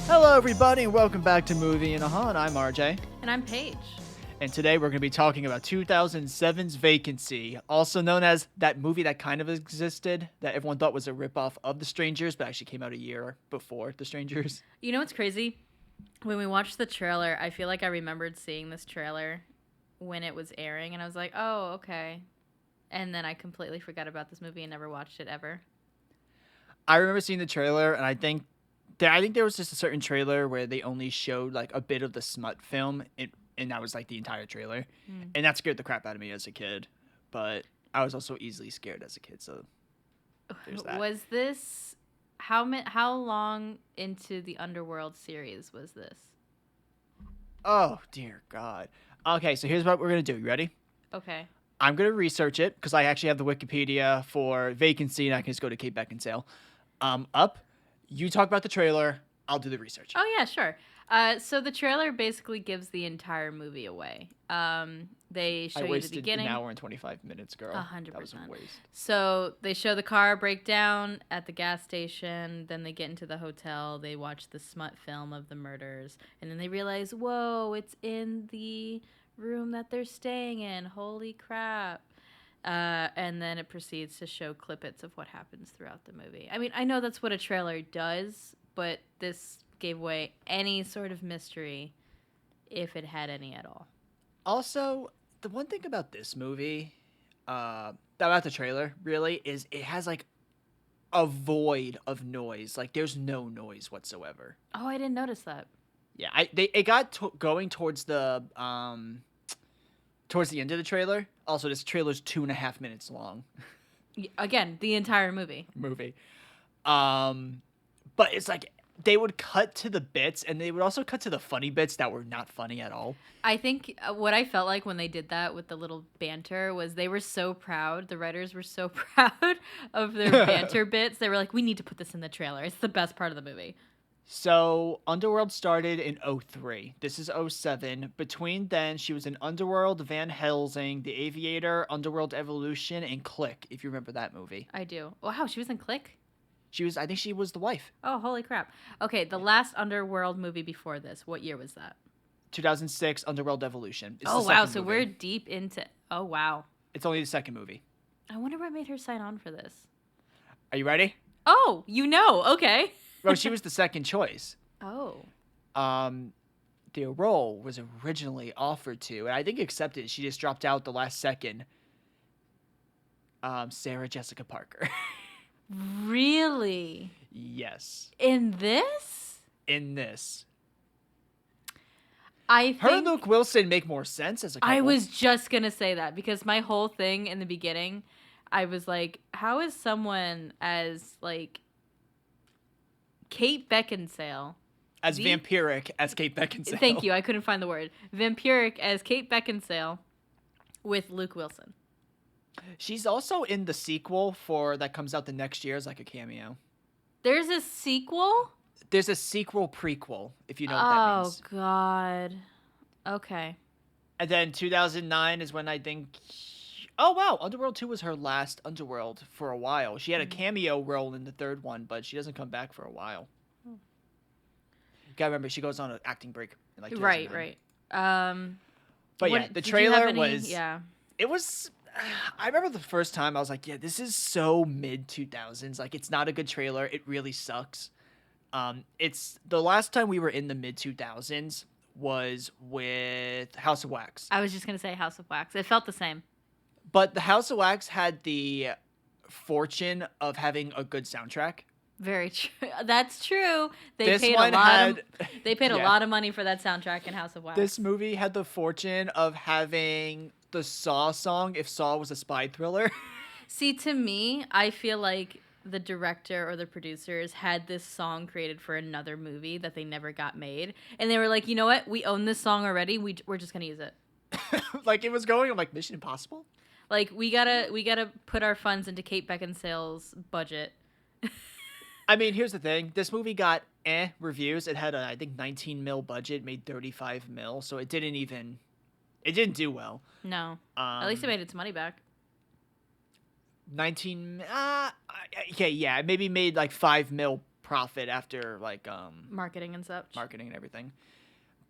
Hello, everybody, and welcome back to Movie and and I'm RJ. And I'm Paige. And today we're going to be talking about 2007's Vacancy, also known as that movie that kind of existed, that everyone thought was a ripoff of The Strangers, but actually came out a year before The Strangers. You know what's crazy? When we watched the trailer, I feel like I remembered seeing this trailer when it was airing, and I was like, oh, okay. And then I completely forgot about this movie and never watched it ever. I remember seeing the trailer, and I think there was just a certain trailer where they only showed like a bit of the smut film, and that was like the entire trailer. And that scared the crap out of me as a kid. But I was also easily scared as a kid, so there's that. Was this how long into the Underworld series was this? Oh, dear God. Okay, so here's what we're going to do. You ready? Okay. I'm going to research it because I actually have the Wikipedia for Vacancy, and I can just go to Kate Beckinsale. Up. You talk about the trailer. I'll do the research. Oh, yeah, sure. So the trailer basically gives the entire movie away. They show you the beginning. An hour and 25 minutes, girl. 100%. That was a waste. So they show the car break down at the gas station. Then they get into the hotel. They watch the smut film of the murders. And then they realize, whoa, it's in the room that they're staying in. Holy crap. And then it proceeds to show clippets of what happens throughout the movie. I mean, I know that's what a trailer does, but this gave away any sort of mystery, if it had any at all. Also, the one thing about this movie, about the trailer, really, is it has like a void of noise. Like, there's no noise whatsoever. Oh, I didn't notice that. Yeah, it got going towards the end of the trailer. Also, this trailer's 2.5 minutes long. Again, the entire movie. But it's like they would cut to the bits, and they would also cut to the funny bits that were not funny at all. I think what I felt like when they did that with the little banter was they were so proud. The writers were so proud of their banter bits. They were like, we need to put this in the trailer. It's the best part of the movie. So, Underworld started in 2003. This is 2007. Between then, she was in Underworld, Van Helsing, The Aviator, Underworld Evolution, and Click, if you remember that movie. I do. Wow, she was in Click? I think she was the wife. Oh, holy crap. Okay, the last Underworld movie before this, what year was that? 2006, Underworld Evolution. Oh, wow, so we're deep into... Oh, wow. It's only the second movie. I wonder what made her sign on for this. Are you ready? Oh, okay. Well, she was the second choice. Oh. The role was originally offered to, and I think accepted. She just dropped out the last second. Sarah Jessica Parker. Really? Yes. In this? In this. I think her and Luke Wilson make more sense as a couple. I was just going to say that because my whole thing in the beginning, I was like, how is someone as, like, Kate Beckinsale. As vampiric as Kate Beckinsale. Thank you. I couldn't find the word. Vampiric as Kate Beckinsale with Luke Wilson. She's also in the sequel that comes out the next year as like a cameo. There's a sequel? There's a sequel prequel, if you know what that means. Oh, God. Okay. And then 2009 is when I think... Oh, wow. Underworld 2 was her last Underworld for a while. She had a cameo role in the third one, but she doesn't come back for a while. You gotta remember, she goes on an acting break. In like Right. But yeah, the trailer was... Yeah. It was... I remember the first time I was like, yeah, this is so mid-2000s. Like, it's not a good trailer. It really sucks. It's... The last time we were in the mid-2000s was with House of Wax. I was just going to say House of Wax. It felt the same. But the House of Wax had the fortune of having a good soundtrack. Very true. That's true. They this paid one a lot. had, they paid a lot of money for that soundtrack in House of Wax. This movie had the fortune of having the Saw song if Saw was a spy thriller. See, to me, I feel like the director or the producers had this song created for another movie that they never got made, and they were like, you know what? We own this song already. We're just gonna use it. Like it was going. I'm like, Mission Impossible. Like we gotta put our funds into Kate Beckinsale's budget. I mean, here's the thing. This movie got reviews. It had I think 19 mil budget, made 35 mil, so it didn't do well. No. At least it made its money back. 19 okay, yeah, maybe made like 5 mil profit after like marketing and such. marketing and everything.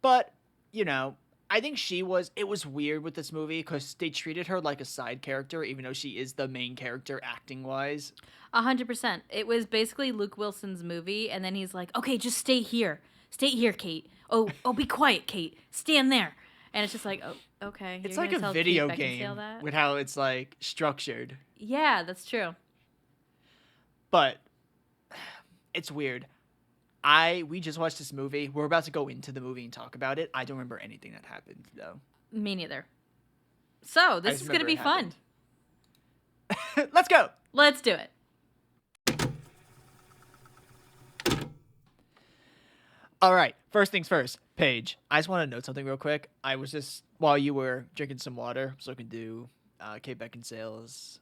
But, you know, I think it was weird with this movie because they treated her like a side character, even though she is the main character acting wise. 100%. It was basically Luke Wilson's movie, and then he's like, okay, just stay here. Stay here, Kate. Oh, be quiet, Kate. Stand there. And it's just like, oh, okay. It's You're like gonna a tell video Kate Beckinsale game that? with how it's like structured. Yeah, that's true. But it's weird. We just watched this movie. We're about to go into the movie and talk about it. I don't remember anything that happened though. Me neither. So this is gonna be fun. Let's go. Let's do it. All right. First things first. Paige, I just want to note something real quick. I was just while you were drinking some water, I was looking through Kate Beckinsale's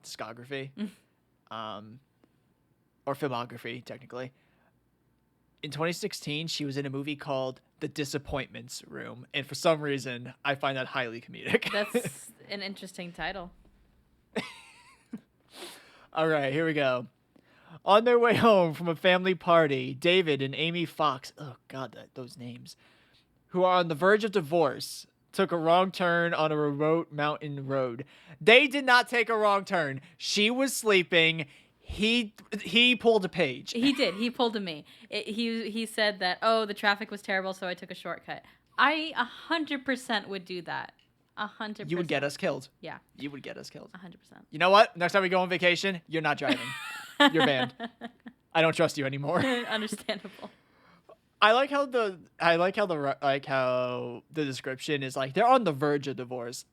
discography, or filmography technically. In 2016, she was in a movie called The Disappointments Room, and for some reason, I find that highly comedic. That's an interesting title. All right, here we go. On their way home from a family party, David and Amy Fox, oh god, those names, who are on the verge of divorce, took a wrong turn on a remote mountain road. They did not take a wrong turn. She was sleeping. He pulled a Paige. He did. He pulled a me. He said that, oh, the traffic was terrible, so I took a shortcut. I 100% would do that. 100%. You would get us killed. Yeah. You would get us killed. 100%. You know what? Next time we go on vacation, you're not driving. You're banned. I don't trust you anymore. Understandable. I like how the description is like they're on the verge of divorce.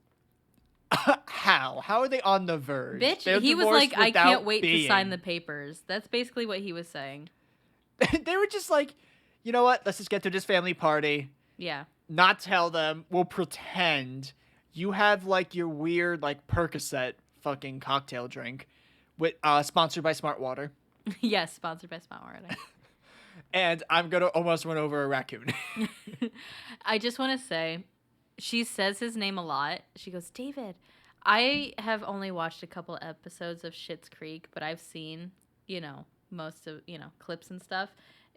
How are they on the verge? Bitch, he was like, I can't wait to sign the papers. That's basically what he was saying. They were just like, you know what? Let's just get to this family party. Yeah. Not tell them. We'll pretend you have like your weird like Percocet fucking cocktail drink with sponsored by Smart Water. Yes, sponsored by Smart Water. And I'm gonna almost run over a raccoon. I just want to say, she says his name a lot. She goes, David. I have only watched a couple episodes of Schitt's Creek, but I've seen, most of, clips and stuff.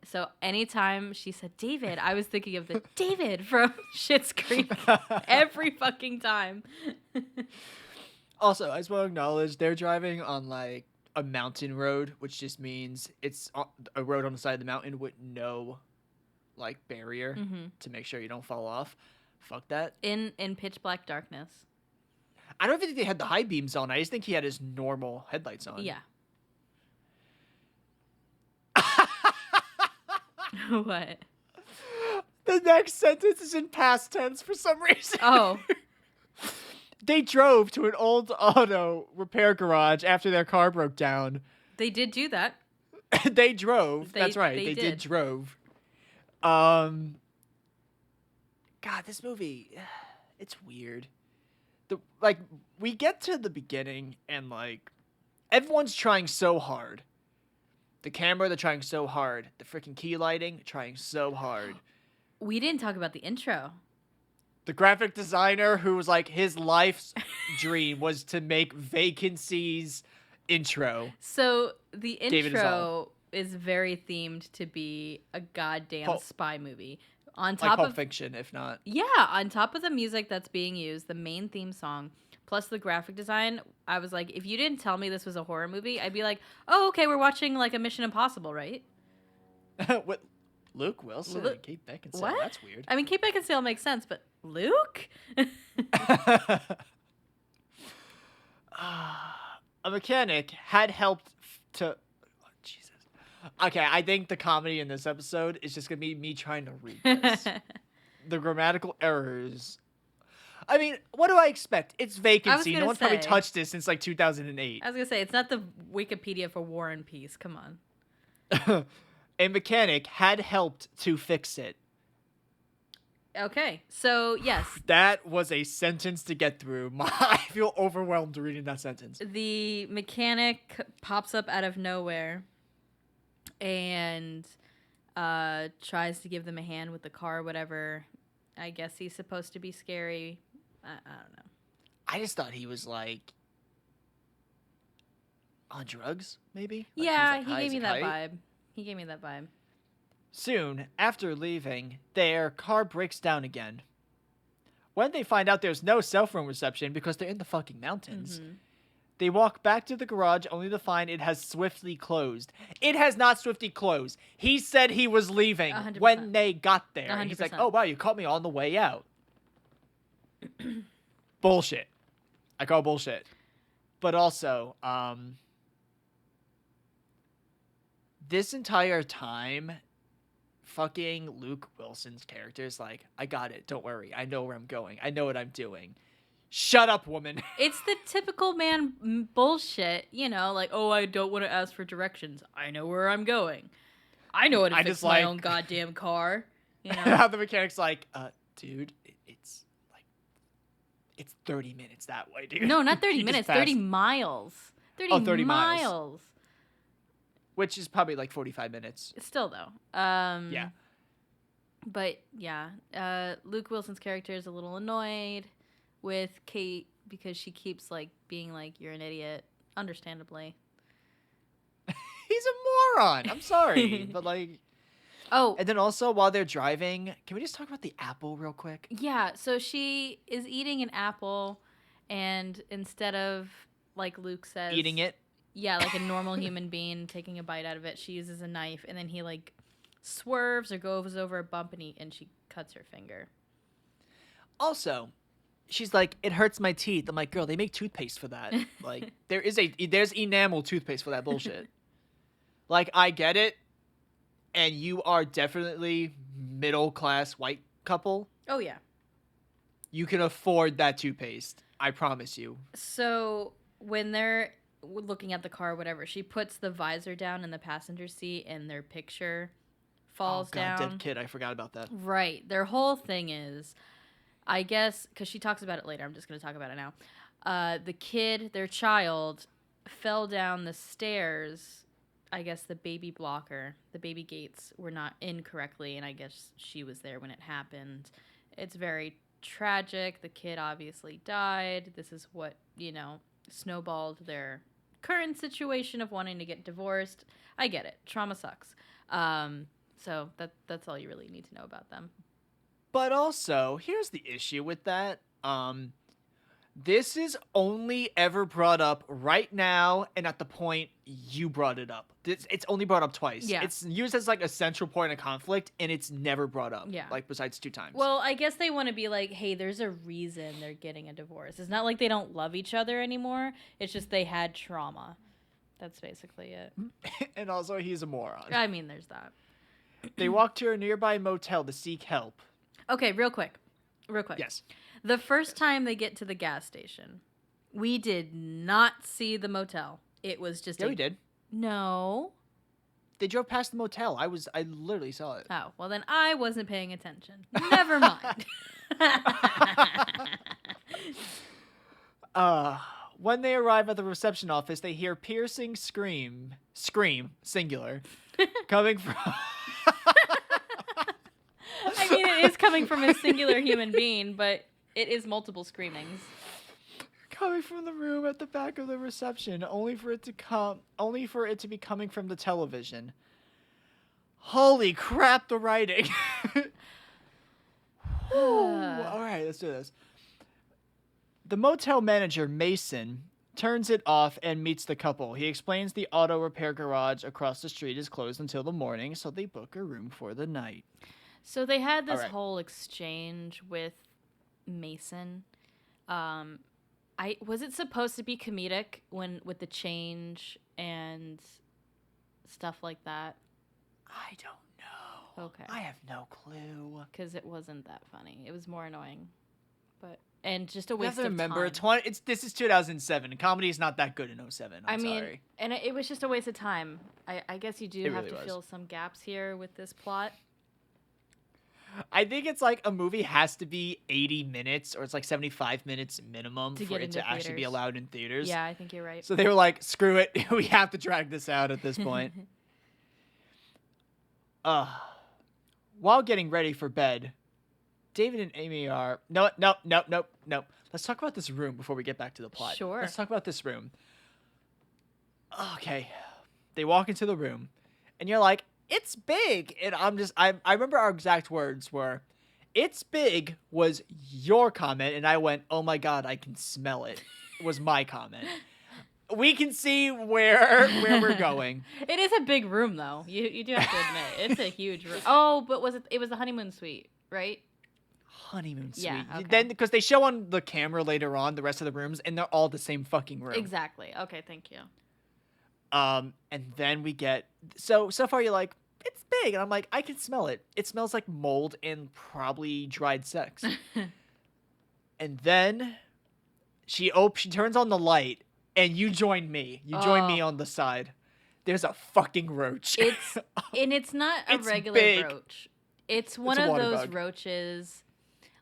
So anytime she said David, I was thinking of the David from Schitt's Creek every fucking time. Also, I just want to acknowledge they're driving on like a mountain road, which just means it's a road on the side of the mountain with no like barrier to make sure you don't fall off. Fuck that. In pitch black darkness. I don't think they had the high beams on. I just think he had his normal headlights on. Yeah. What? The next sentence is in past tense for some reason. Oh. They drove to an old auto repair garage after their car broke down. They did do that. They drove. That's right. They did drove. God, this movie, it's weird. We get to the beginning and like everyone's trying so hard. The camera, they're trying so hard. The freaking key lighting, trying so hard. We didn't talk about the intro. The graphic designer who was like his life's dream was to make Vacancy's intro. So the intro is very themed to be a goddamn spy movie. On top Pulp Fiction, if not. Yeah, on top of the music that's being used, the main theme song, plus the graphic design, I was like, if you didn't tell me this was a horror movie, I'd be like, oh, okay, we're watching like a Mission Impossible, right? What? Luke Wilson and Kate Beckinsale. What? That's weird. I mean, Kate Beckinsale makes sense, but Luke? A mechanic had helped to... Jesus. Okay, I think the comedy in this episode is just going to be me trying to read this. The grammatical errors. I mean, what do I expect? It's Vacancy. No one's probably touched this since like 2008. I was going to say, it's not the Wikipedia for War and Peace. Come on. A mechanic had helped to fix it. Okay, so yes. That was a sentence to get through. I feel overwhelmed reading that sentence. The mechanic pops up out of nowhere and tries to give them a hand with the car, whatever. I guess he's supposed to be scary. I don't know. I just thought he was like on drugs, maybe? Yeah, he gave me that vibe. He gave me that vibe. Soon, after leaving, their car breaks down again. When they find out there's no cell phone reception because they're in the fucking mountains, they walk back to the garage only to find it has swiftly closed. It has not swiftly closed. He said he was leaving 100%. when they got there. And he's like, 100%. oh, wow, you caught me on the way out. Bullshit. I call bullshit. But also, this entire time, fucking Luke Wilson's character is like, I got it. Don't worry. I know where I'm going. I know what I'm doing. Shut up, woman. It's the typical man bullshit, you know, like, oh, I don't want to ask for directions. I know where I'm going. I know how to fix my own goddamn car. You know? How the mechanic's like, dude, it's 30 minutes that way, dude. No, not 30 minutes, 30 miles. 30 miles. Which is probably like 45 minutes. Still, though. Yeah. But, yeah. Luke Wilson's character is a little annoyed with Kate because she keeps, like, being like, you're an idiot. Understandably. He's a moron. I'm sorry. But, like... Oh. And then also, while they're driving, can we just talk about the apple real quick? Yeah, so she is eating an apple, and instead of, like Luke says... Eating it? Yeah, like a normal human being taking a bite out of it, she uses a knife, and then he, like, swerves or goes over a bump, and she cuts her finger. Also, she's like, it hurts my teeth. I'm like, girl, they make toothpaste for that. Like, there's enamel toothpaste for that bullshit. Like, I get it. And you are definitely middle-class white couple. Oh, yeah. You can afford that toothpaste. I promise you. So when they're looking at the car or whatever, she puts the visor down in the passenger seat and their picture falls down. Dead kid. I forgot about that. Right. Their whole thing is, I guess, because she talks about it later. I'm just going to talk about it now. The kid, their child, fell down the stairs. I guess the baby gates were not in correctly, and I guess she was there when it happened. It's very tragic. The kid obviously died. This is what, you know, snowballed their current situation of wanting to get divorced. I get it. Trauma sucks. So that's all you really need to know about them. But also, here's the issue with that. This is only ever brought up right now and at the point you brought it up. It's only brought up twice. Yeah. It's used as like a central point of conflict and it's never brought up. Yeah. Like besides 2 times. Well, I guess they want to be like, hey, there's a reason they're getting a divorce. It's not like they don't love each other anymore. It's just they had trauma. That's basically it. And also he's a moron. I mean, there's that. They walk to a nearby motel to seek help. Okay, real quick. Yes. The first time they get to the gas station, we did not see the motel. It was just we did. No. They drove past the motel. I literally saw it. Oh, well then I wasn't paying attention. Never mind. When they arrive at the reception office, they hear piercing scream, singular, coming from... I mean, it is coming from a singular human being, but it is multiple screamings. Coming from the room at the back of the reception, only for it to be coming from the television. Holy crap, the writing. All right, let's do this. The motel manager, Mason, turns it off and meets the couple. He explains the auto repair garage across the street is closed until the morning, so they book a room for the night. So they had this whole exchange with Mason. Was it supposed to be comedic with the change and stuff like that? I don't know. Okay. I have no clue. Because it wasn't that funny. It was more annoying. And just a waste of remember, time. This is 2007. Comedy is not that good in 07. I'm sorry. And it was just a waste of time. I guess you do have really to was. fill some gaps here with this plot. I think it's like a movie has to be 80 minutes or it's like 75 minutes minimum for it to actually be allowed in theaters. Yeah, I think you're right. So they were like, screw it. We have to drag this out at this point. While getting ready for bed, David and Amy are... No. Let's talk about this room before we get back to the plot. Sure. Let's talk about this room. Okay. They walk into the room, And you're like, it's big. And I remember our exact words were, it's big was your comment. And I went, oh my God, I can smell it, was my comment. We can see where we're going. It is a big room, though. You do have to admit. It's a huge room. Oh, but it was the honeymoon suite, right? Honeymoon suite. Yeah, okay. Then, because they show on the camera later on the rest of the rooms, and they're all the same fucking room. Exactly. Okay, thank you. And then we get, so far you're like, it's big. And I'm like, I can smell it. It smells like mold and probably dried sex. And then she turns on the light, and you join me. You join me on the side. There's a fucking roach. It's not a regular big. roach. It's one of those bug. Roaches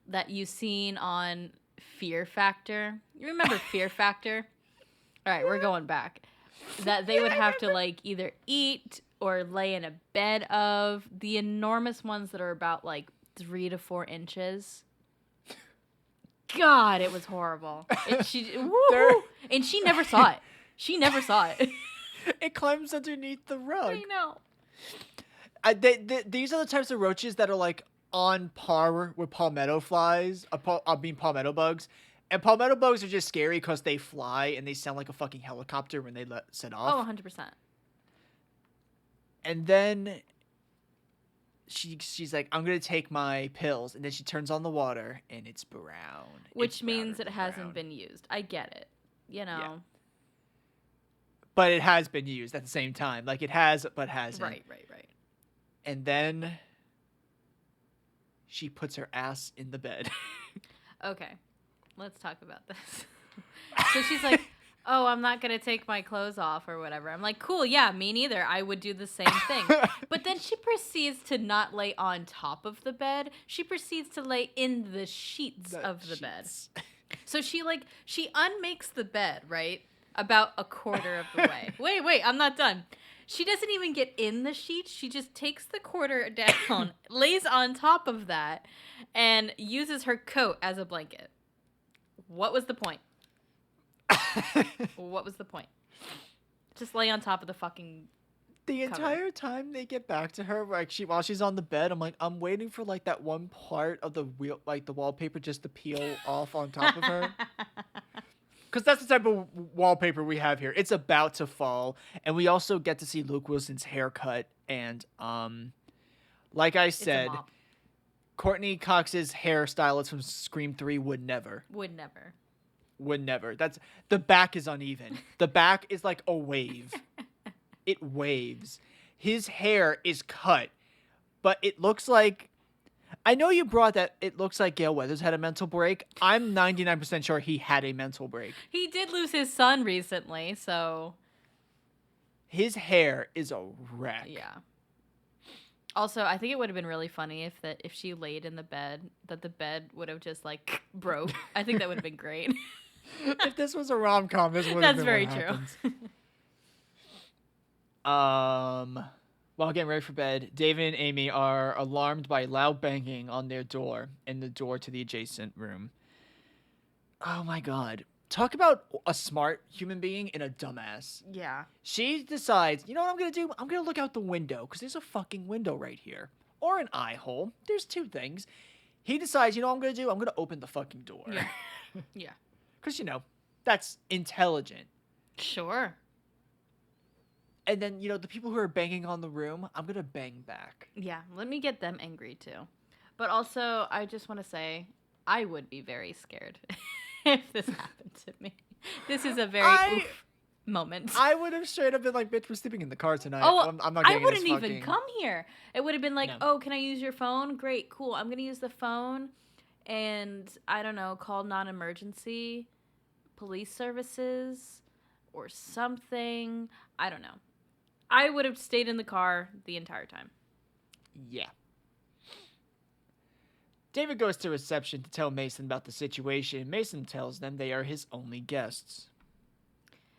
that you've seen on Fear Factor. You remember Fear Factor? All right, we're going back. That they would have to like either eat or lay in a bed of. The enormous ones that are about like 3 to 4 inches. God, it was horrible. And she never saw it. She never saw it. It climbs underneath the rug. I know. These are the types of roaches that are like on par with palmetto flies. Palmetto bugs. And palmetto bugs are just scary because they fly and they sound like a fucking helicopter when they set off. Oh, 100%. And then she's like, I'm going to take my pills. And then she turns on the water and it's brown. Which means it hasn't been used. I get it. You know. Yeah. But it has been used at the same time. Like it has, but hasn't. Right. And then she puts her ass in the bed. Okay. Let's talk about this. So she's like, oh, I'm not going to take my clothes off or whatever. I'm like, cool, yeah, me neither. I would do the same thing. But then she proceeds to not lay on top of the bed. She proceeds to lay in the sheets of the bed. So she unmakes the bed, right? About a quarter of the way. Wait, I'm not done. She doesn't even get in the sheets. She just takes the quarter down, lays on top of that, and uses her coat as a blanket. What was the point? What was the point? Just lay on top of the fucking The entire time they get back to her, like while she's on the bed, I'm like, I'm waiting for like that one part of the the wallpaper just to peel off on top of her. Because that's the type of wallpaper we have here. It's about to fall, and we also get to see Luke Wilson's haircut. And like I said, Courtney Cox's hairstylist from Scream 3 would never. That's the back is uneven. The back is like a wave. It waves. His hair is cut, but it looks like. I know you brought that. It looks like Gale Weathers had a mental break. I'm 99% sure he had a mental break. He did lose his son recently, so. His hair is a wreck. Yeah. Also, I think it would have been really funny if she laid in the bed, that the bed would have just like broke. I think that would have been great. If this was a rom-com, this would have been very what true. happens. While getting ready for bed, David and Amy are alarmed by loud banging on their door and the door to the adjacent room. Oh my God. Talk about a smart human being and a dumbass. Yeah. She decides, you know what I'm going to do? I'm going to look out the window because there's a fucking window right here. Or an eye hole. There's two things. He decides, you know what I'm going to do? I'm going to open the fucking door. Yeah. Yeah. Because, that's intelligent. Sure. And then, the people who are banging on the room, I'm going to bang back. Yeah, let me get them angry too. But also, I just want to say, I would be very scared if this happened to me. This is a very oof moment. I would have straight up been like, bitch, we're sleeping in the car tonight. Oh, I'm not getting I wouldn't even come here. It would have been like, oh, can I use your phone? Great, cool. I'm going to use the phone and, I don't know, call non-emergency police services or something. I don't know. I would have stayed in the car the entire time. Yeah. David goes to reception to tell Mason about the situation. Mason tells them they are his only guests.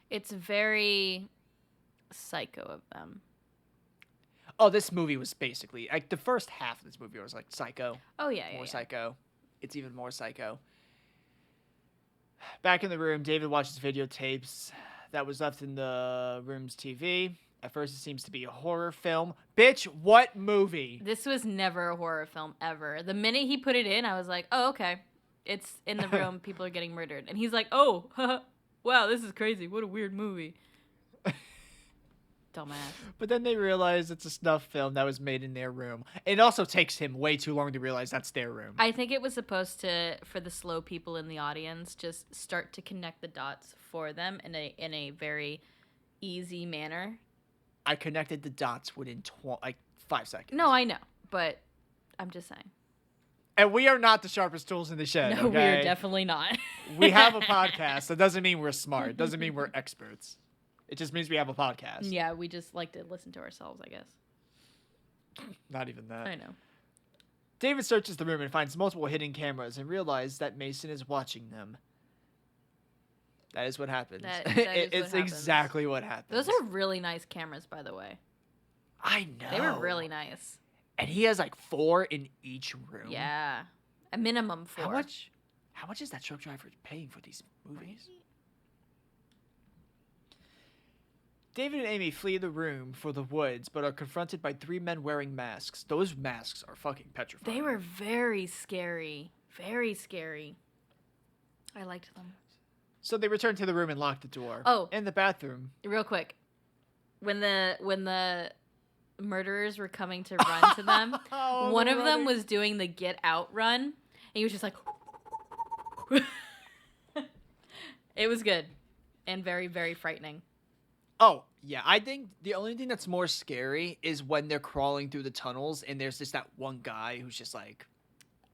It's very psycho of them. Oh, this movie was basically, like, the first half of this movie was like psycho. Oh, yeah, More psycho. It's even more psycho. Back in the room, David watches videotapes that was left in the room's TV. At first, it seems to be a horror film. Bitch, what movie? This was never a horror film ever. The minute he put it in, I was like, oh, okay. It's in the room. People are getting murdered. And he's like, oh, wow, this is crazy. What a weird movie. Dumbass. But then they realize it's a snuff film that was made in their room. It also takes him way too long to realize that's their room. I think it was supposed to, for the slow people in the audience, just start to connect the dots for them in a very easy manner. I connected the dots within 5 seconds. No, I know, but I'm just saying. And we are not the sharpest tools in the shed. No, okay? we are definitely not. We have a podcast. That doesn't mean we're smart. It doesn't mean we're experts. It just means we have a podcast. Yeah, we just like to listen to ourselves, I guess. Not even that. I know. David searches the room and finds multiple hidden cameras and realizes that Mason is watching them. That is what happens. It's exactly what happens. Those are really nice cameras, by the way. I know. They were really nice. And he has like 4 in each room. Yeah. A minimum 4. How much is that truck driver paying for these movies? David and Amy flee the room for the woods, but are confronted by 3 men wearing masks. Those masks are fucking petrifying. They were very scary. Very scary. I liked them. So they return to the room and lock the door. Oh. In the bathroom. Real quick. When the murderers were coming to run to them, one of them was doing the get out run, and he was just like... It was good. And very, very frightening. Oh, yeah. I think the only thing that's more scary is when they're crawling through the tunnels and there's just that one guy who's just like...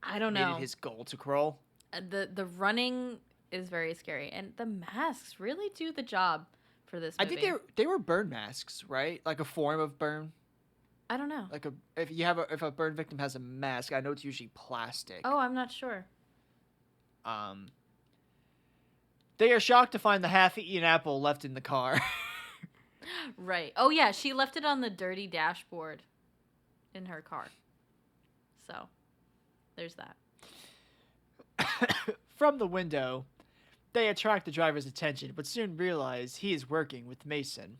I don't know. Made it his goal to crawl. The running is very scary. And the masks really do the job for this movie. I think they were burn masks, right? Like a form of burn. I don't know. Like if a burn victim has a mask, I know it's usually plastic. Oh, I'm not sure. They are shocked to find the half-eaten apple left in the car. Right. Oh, yeah. She left it on the dirty dashboard in her car. So, there's that. From the window, they attract the driver's attention, but soon realize he is working with Mason.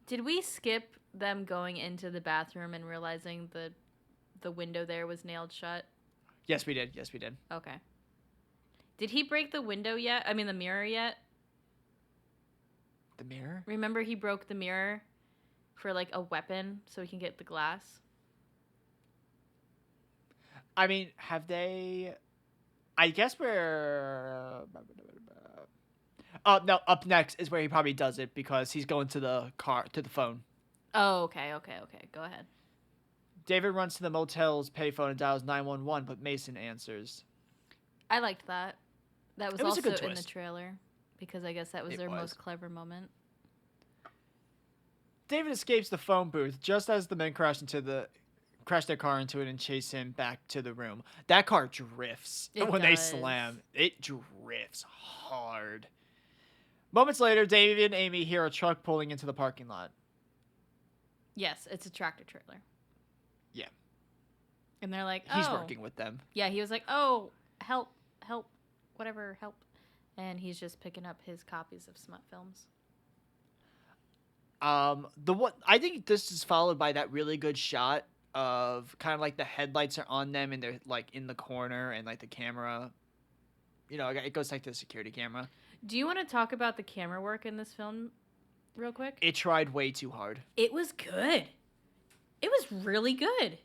Did we skip them going into the bathroom and realizing the window there was nailed shut? Yes, we did. Okay. Did he break the window yet? I mean, the mirror yet? The mirror? Remember he broke the mirror for, like, a weapon so he can get the glass? I mean, have they... I guess we're... No, up next is where he probably does it because he's going to the phone. Oh, okay. Go ahead. David runs to the motel's payphone and dials 911, but Mason answers. I liked that. That was a also good in the twist. trailer because I guess that was their most clever moment. David escapes the phone booth just as the men crash their car into it and chase him back to the room. That car drifts they slam. It drifts hard. Moments later, David and Amy hear a truck pulling into the parking lot. Yes, it's a tractor trailer. Yeah. And they're like, He's working with them. Yeah, he was like, oh, help, whatever, help. And he's just picking up his copies of smut films. I think this is followed by that really good shot of kind of like the headlights are on them and they're like in the corner and like the camera, it goes like to the security camera. Do you want to talk about the camera work in this film real quick? It tried way too hard. It was good. It was really good.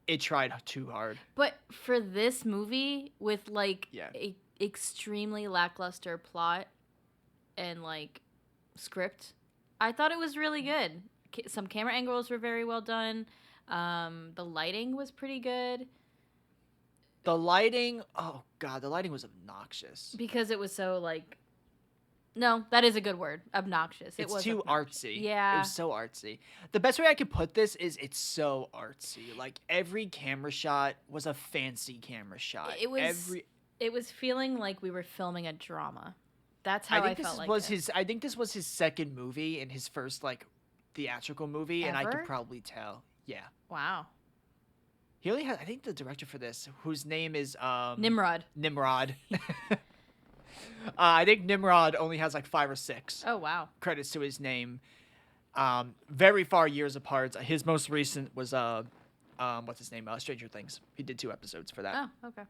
It tried too hard. But for this movie with like a extremely lackluster plot and like script, I thought it was really good. Some camera angles were very well done. The lighting was pretty good. The lighting, oh god, the lighting was obnoxious. Because it was so like, no, that is a good word, obnoxious. It's too artsy. Yeah. It was so artsy. The best way I could put this is it's so artsy. Like every camera shot was a fancy camera shot. It was feeling like we were filming a drama. That's how I felt like it. I think this was his second movie and his first like theatrical movie, and I could probably tell. Yeah. Wow. He only had, I think the director for this, whose name is Nimrod. I think Nimrod only has like 5 or 6. Oh wow. Credits to his name. Very far years apart. His most recent was what's his name? Stranger Things. He did 2 episodes for that. Oh, okay.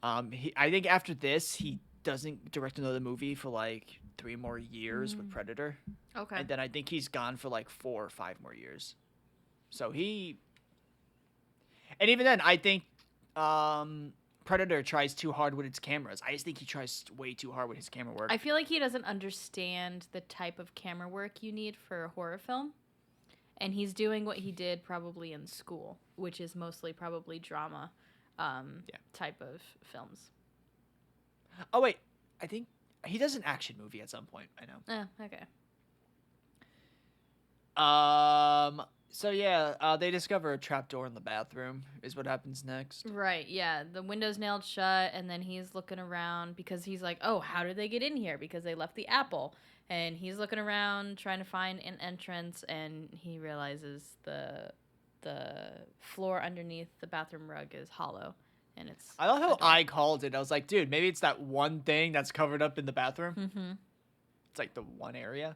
I think after this, he doesn't direct another movie for like 3 more years with Predator. Okay. And then I think he's gone for like 4 or 5 more years. So he, and even then, I think Predator tries too hard with its cameras. I just think he tries way too hard with his camera work. I feel like he doesn't understand the type of camera work you need for a horror film. And he's doing what he did probably in school, which is mostly probably drama type of films. Oh, wait. I think he does an action movie at some point. I know. Oh, okay. So yeah, they discover a trapdoor in the bathroom is what happens next. Right, yeah. The window's nailed shut, and then he's looking around because he's like, oh, how did they get in here? Because they left the apple. And he's looking around trying to find an entrance, and he realizes the floor underneath the bathroom rug is hollow. And it's I love how I called it. I was like, dude, maybe it's that one thing that's covered up in the bathroom. Mm-hmm. It's like the one area.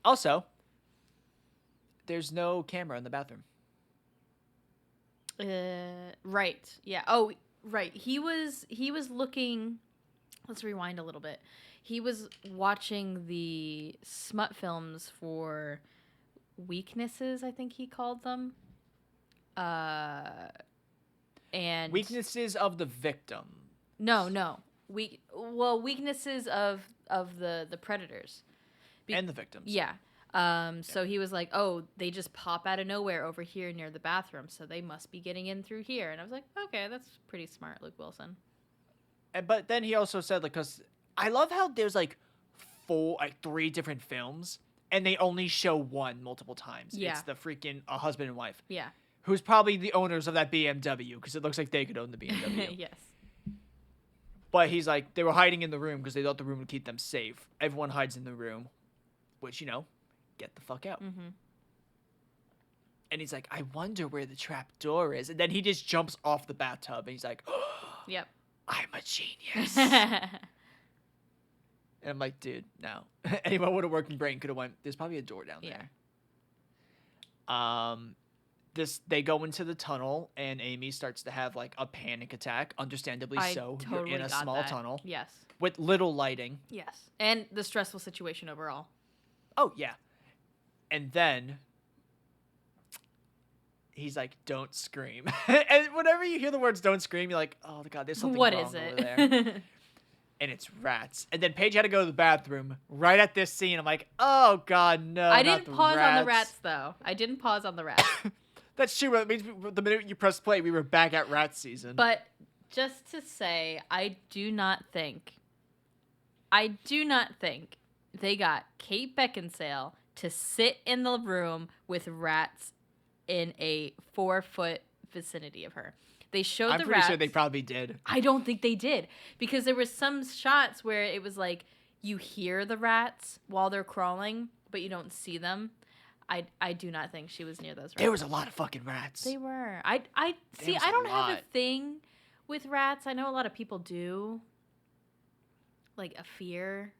Also, there's no camera in the bathroom. Right. Yeah. Oh, right. He was looking. Let's rewind a little bit. He was watching the smut films for weaknesses, I think he called them. And weaknesses of the victim. No. Weaknesses of the predators. And the victims. Yeah. So he was like, oh, they just pop out of nowhere over here near the bathroom, so they must be getting in through here. And I was like, okay, that's pretty smart, Luke Wilson. But then he also said, like, because I love how there's like 3 different films, and they only show one multiple times. Yeah. It's the freaking husband and wife. Yeah. Who's probably the owners of that BMW, because it looks like they could own the BMW. Yes. But he's like, they were hiding in the room because they thought the room would keep them safe. Everyone hides in the room, which, get the fuck out. Mm-hmm. And he's like, I wonder where the trap door is. And then he just jumps off the bathtub, and he's like, oh, yep. I'm a genius. And I'm like, dude, no. Anyone with a working brain could have went, there's probably a door down there. They go into the tunnel, and Amy starts to have like a panic attack. Understandably so. Totally You're in a small tunnel. Yes. With little lighting. Yes. And the stressful situation overall. Oh, yeah. And then he's like, don't scream. And whenever you hear the words don't scream, you're like, oh, God, there's something wrong over there. And it's rats. And then Paige had to go to the bathroom right at this scene. I'm like, oh, God, no. I didn't pause on the rats, though. I didn't pause on the rats. That's true. That means the minute you press play, we were back at rat season. But just to say, I do not think they got Kate Beckinsale to sit in the room with rats in a 4-foot vicinity of her. They showed the rats. I'm pretty sure they probably did. I don't think they did, because there were some shots where it was like you hear the rats while they're crawling, but you don't see them. I do not think she was near those rats. There was a lot of fucking rats. They were. I don't have a thing with rats. I know a lot of people do. Like a fear.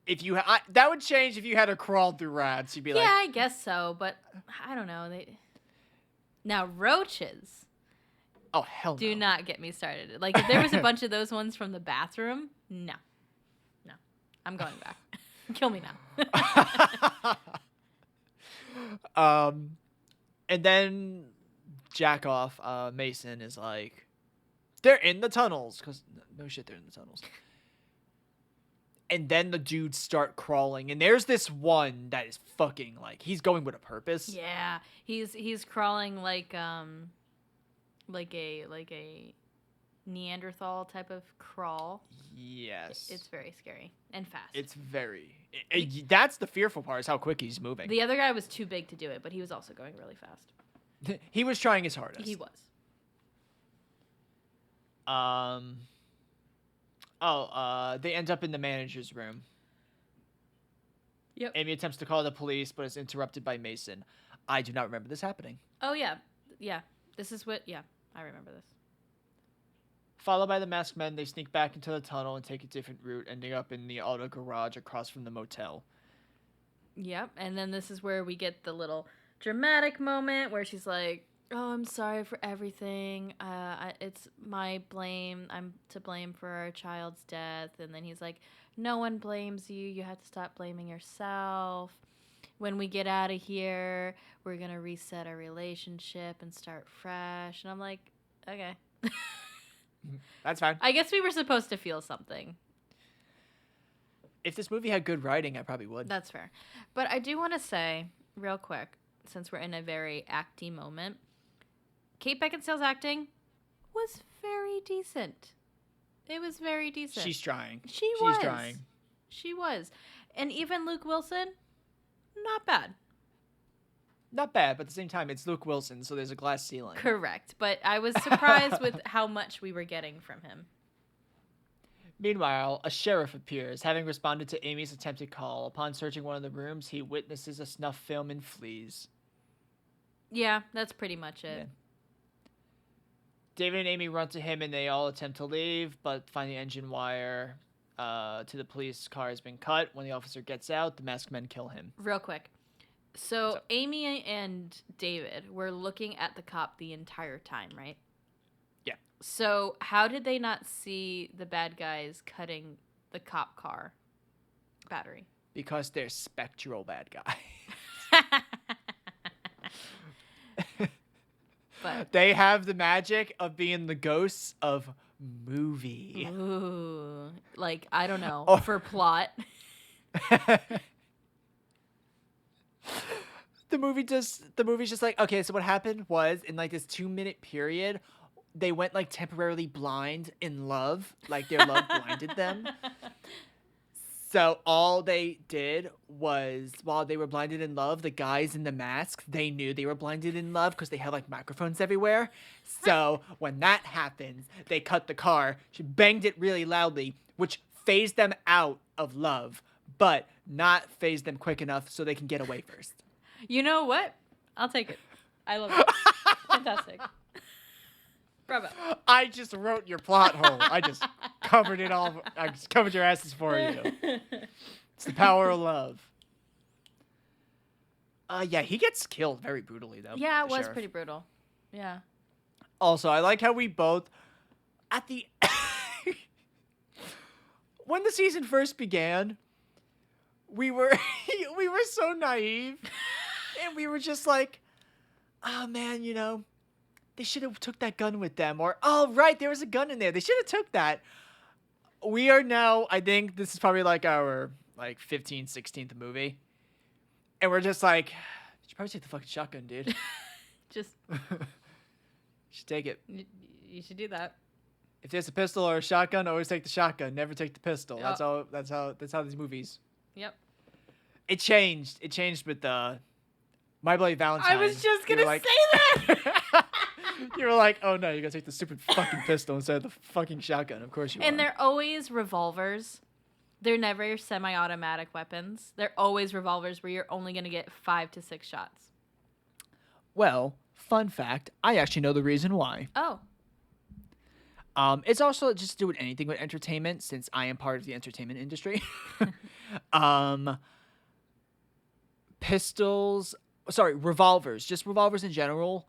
If you that would change if you had to crawl through rats. You'd be like, yeah, I guess so, but I don't know. Now roaches. Oh hell no. Do not get me started. Like if there was a bunch of those ones from the bathroom, no, I'm going back. Kill me now. And then jack off. Mason is like, they're in the tunnels, because no shit, they're in the tunnels. And then the dudes start crawling, and there's this one that is fucking like, he's going with a purpose. Yeah, he's crawling like a Neanderthal type of crawl. Yes. It's very scary and fast. It's very... that's the fearful part, is how quick he's moving. The other guy was too big to do it, but he was also going really fast. He was trying his hardest. He was. They end up in the manager's room. Yep. Amy attempts to call the police, but is interrupted by Mason. I do not remember this happening. Oh, yeah. Yeah. I remember this. Followed by the masked men, they sneak back into the tunnel and take a different route, ending up in the auto garage across from the motel. Yep. And then this is where we get the little dramatic moment where she's like, "Oh, I'm sorry for everything. It's my blame. I'm to blame for our child's death." And then he's like, "No one blames you. You have to stop blaming yourself. When we get out of here, we're going to reset our relationship and start fresh." And I'm like, okay. That's fine. I guess we were supposed to feel something. If this movie had good writing, I probably would. That's fair. But I do want to say, real quick, since we're in a very acty moment, Kate Beckinsale's acting was very decent. It was very decent. She's trying. She's trying. She was. And even Luke Wilson, not bad. Not bad, but at the same time, it's Luke Wilson, so there's a glass ceiling. Correct. But I was surprised with how much we were getting from him. Meanwhile, a sheriff appears, having responded to Amy's attempted call. Upon searching one of the rooms, he witnesses a snuff film and flees. Yeah, that's pretty much it. Yeah. David and Amy run to him, and they all attempt to leave, but find the engine wire to the police car has been cut. When the officer gets out, the masked men kill him. Real quick. So Amy and David were looking at the cop the entire time, right? Yeah. So how did they not see the bad guys cutting the cop car battery? Because they're spectral bad guys. But they have the magic of being the ghosts of movie. Ooh, like, I don't know, Oh. for plot. The movie's just like, okay, so what happened was in like this 2-minute period, they went like temporarily blind in love, like their love blinded them. So all they did was, while they were blinded in love, the guys in the masks, they knew they were blinded in love because they have like microphones everywhere. So when that happens, they cut the car. She banged it really loudly, which phased them out of love, but not phased them quick enough so they can get away first. You know what? I'll take it. I love it. Fantastic. Bravo. I just wrote your plot hole. I just covered it all. I just covered your asses for you. It's the power of love. Yeah, he gets killed very brutally, though. Yeah, it the was sheriff. pretty brutal. Yeah. Also, I like how we both, at the when the season first began, we were so naive, and we were just like, oh man, you know, they should have took that gun with them, or oh right, there was a gun in there, they should have took that. We are now, I think this is probably like our 15th, 16th movie, and we're just like, you should probably take the fucking shotgun, dude. Just, You should take it. you should do that. If there's a pistol or a shotgun, always take the shotgun. Never take the pistol. Yep. That's how these movies. Yep. It changed. It changed with My Bloody Valentine. I was just You were gonna say that. You were like, oh no, you're gonna take the stupid fucking pistol instead of the fucking shotgun. Of course you are. And they're always revolvers. They're never semi-automatic weapons. They're always revolvers where you're only gonna get 5 to 6 shots. Well, fun fact, I actually know the reason why. Oh. It's also just to do with anything with entertainment, since I am part of the entertainment industry. Revolvers, just revolvers in general.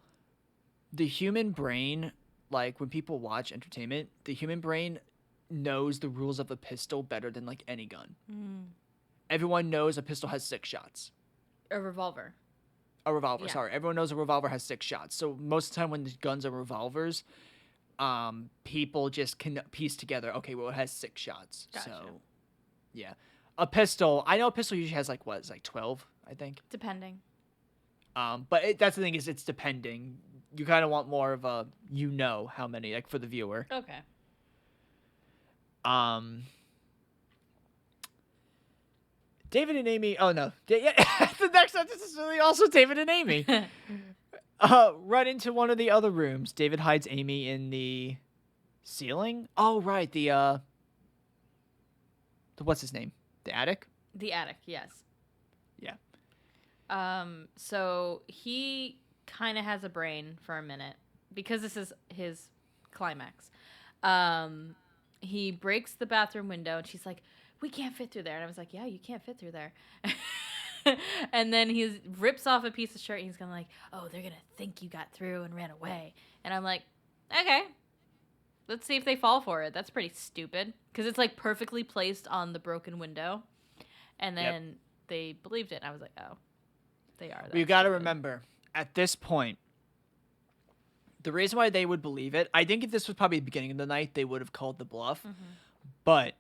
The human brain, like when people watch entertainment, the human brain knows the rules of a pistol better than like any gun. Mm. Everyone knows a pistol has 6 shots. A revolver. A revolver, Yeah. sorry. Everyone knows a revolver has 6 shots. So most of the time when the guns are revolvers, people just can piece together, okay, well, it has 6 shots. Gotcha. So, yeah. A pistol, I know a pistol usually has like 12, I think. Depending. But that's the thing, is it's depending. You kind of want more of a, how many, like for the viewer. Okay. David and Amy, oh no. Yeah, the next sentence is really also David and Amy. Run into one of the other rooms. David hides Amy in the ceiling. Oh, right. The what's his name? The attic? The attic, yes. Yeah. So he kind of has a brain for a minute because this is his climax. He breaks the bathroom window and she's like, "We can't fit through there." And I was like, "Yeah, you can't fit through there." And then he rips off a piece of shirt and he's going to like, oh, they're going to think you got through and ran away. And I'm like, okay, let's see if they fall for it. That's pretty stupid because it's like perfectly placed on the broken window. And then they believed it. And I was like, oh, they are. You got to remember, at this point, the reason why they would believe it, I think if this was probably the beginning of the night, they would have called the bluff. Mm-hmm. But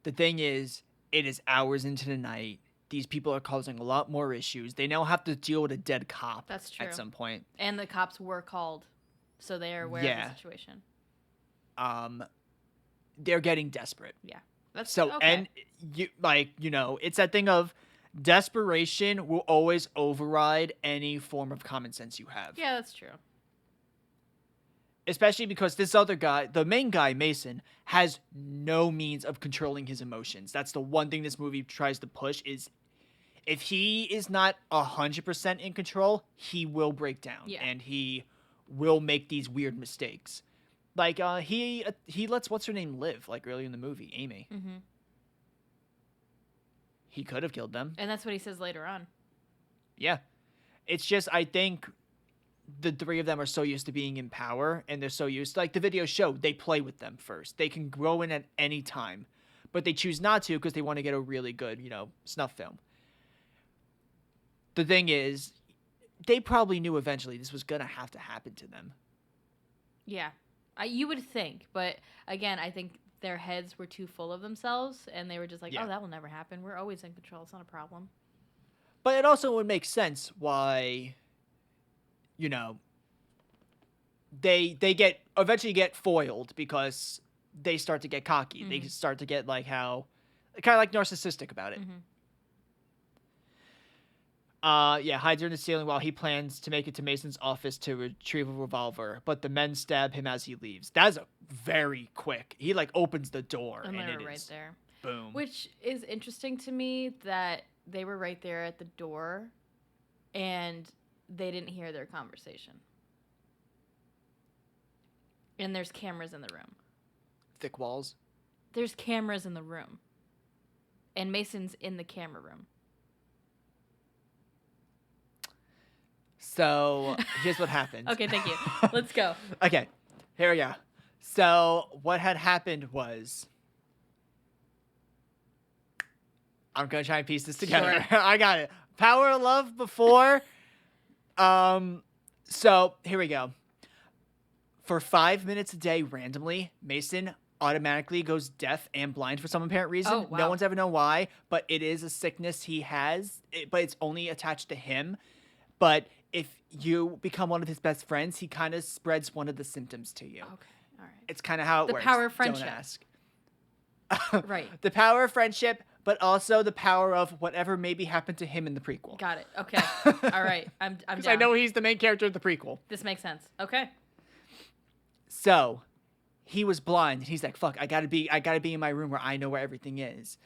the thing is, it is hours into the night. These people are causing a lot more issues. They now have to deal with a dead cop. That's true. At some point. And the cops were called, so they are aware of the situation. They're getting desperate. Yeah. That's so okay. And it's that thing of desperation will always override any form of common sense you have. Yeah, that's true. Especially because this other guy, the main guy, Mason, has no means of controlling his emotions. That's the one thing this movie tries to push is if he is not 100% in control, he will break down. Yeah. And he will make these weird mistakes. Like, he lets what's-her-name live, like, early in the movie, Amy. Mm-hmm. He could have killed them. And that's what he says later on. Yeah. It's just, I think the three of them are so used to being in power, and they're so used to, like the video showed, they play with them first. They can grow in at any time, but they choose not to because they want to get a really good, snuff film. The thing is, they probably knew eventually this was going to have to happen to them. Yeah. You would think, but again, I think their heads were too full of themselves, and they were just like, oh, that will never happen. We're always in control. It's not a problem. But it also would make sense why, they eventually get foiled because they start to get cocky. Mm-hmm. They start to get kind of like narcissistic about it. Mm-hmm. Hides her in the ceiling while he plans to make it to Mason's office to retrieve a revolver, but the men stab him as he leaves. That's very quick. He opens the door and it right is there. Boom. Which is interesting to me that they were right there at the door and they didn't hear their conversation. And there's cameras in the room. Thick walls? There's cameras in the room. And Mason's in the camera room. So, here's what happened. Okay, thank you. Let's go. Okay, here we go. So, what had happened was... I'm going to try and piece this together. Sure. I got it. Power of love before... So, here we go. For 5 minutes a day, randomly, Mason automatically goes deaf and blind for some apparent reason. Oh, wow. No one's ever known why, but it is a sickness he has, but it's only attached to him. But if you become one of his best friends, he kind of spreads one of the symptoms to you. Okay, all right. It's kind of how it works. The power of friendship. Don't ask. Right. The power of friendship, but also the power of whatever maybe happened to him in the prequel. Got it. Okay. All right. I'm down. Because I know he's the main character of the prequel. This makes sense. Okay. So, he was blind. He's like, fuck, I gotta be in my room where I know where everything is.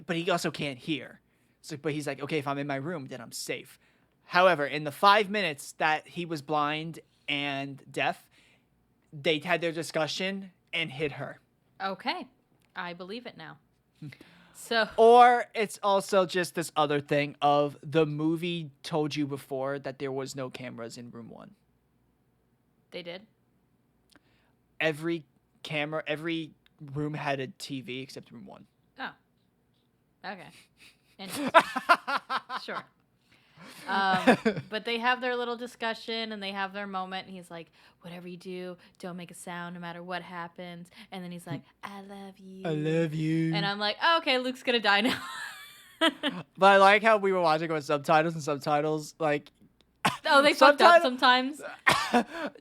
But he also can't hear. So, but he's like, okay, if I'm in my room, then I'm safe. However, in the 5 minutes that he was blind and deaf, they had their discussion and hit her. Okay. I believe it now. So, or it's also just this other thing of the movie told you before that there was no cameras in room 1. They did? Every room had a TV except room 1. Oh. Okay. Interesting. Sure. But they have their little discussion and they have their moment. And he's like, whatever you do, don't make a sound no matter what happens. And then he's like, I love you. I love you. And I'm like, oh, okay, Luke's going to die now. But I like how we were watching with subtitles, like... Oh, they fucked up sometimes?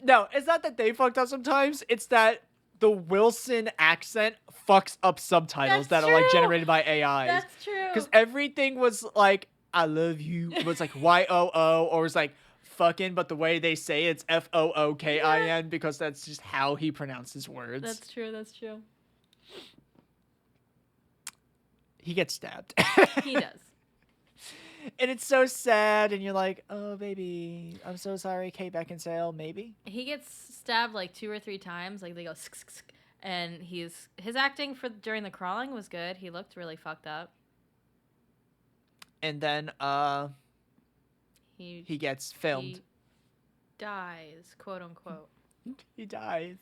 No, it's not that they fucked up sometimes. It's that the Wilson accent fucks up subtitles that are, generated by AIs. That's true. Because everything was like... I love you. It was like Y-O-O, or it was like fucking, but the way they say it's F-O-O-K-I-N because that's just how he pronounces words. That's true. He gets stabbed. He does. And it's so sad, and you're like, oh, baby, I'm so sorry, Kate Beckinsale, maybe? He gets stabbed 2 or 3 times. Like, they go, and his acting during the crawling was good. He looked really fucked up. And then he gets filmed. He dies, quote unquote. He dies.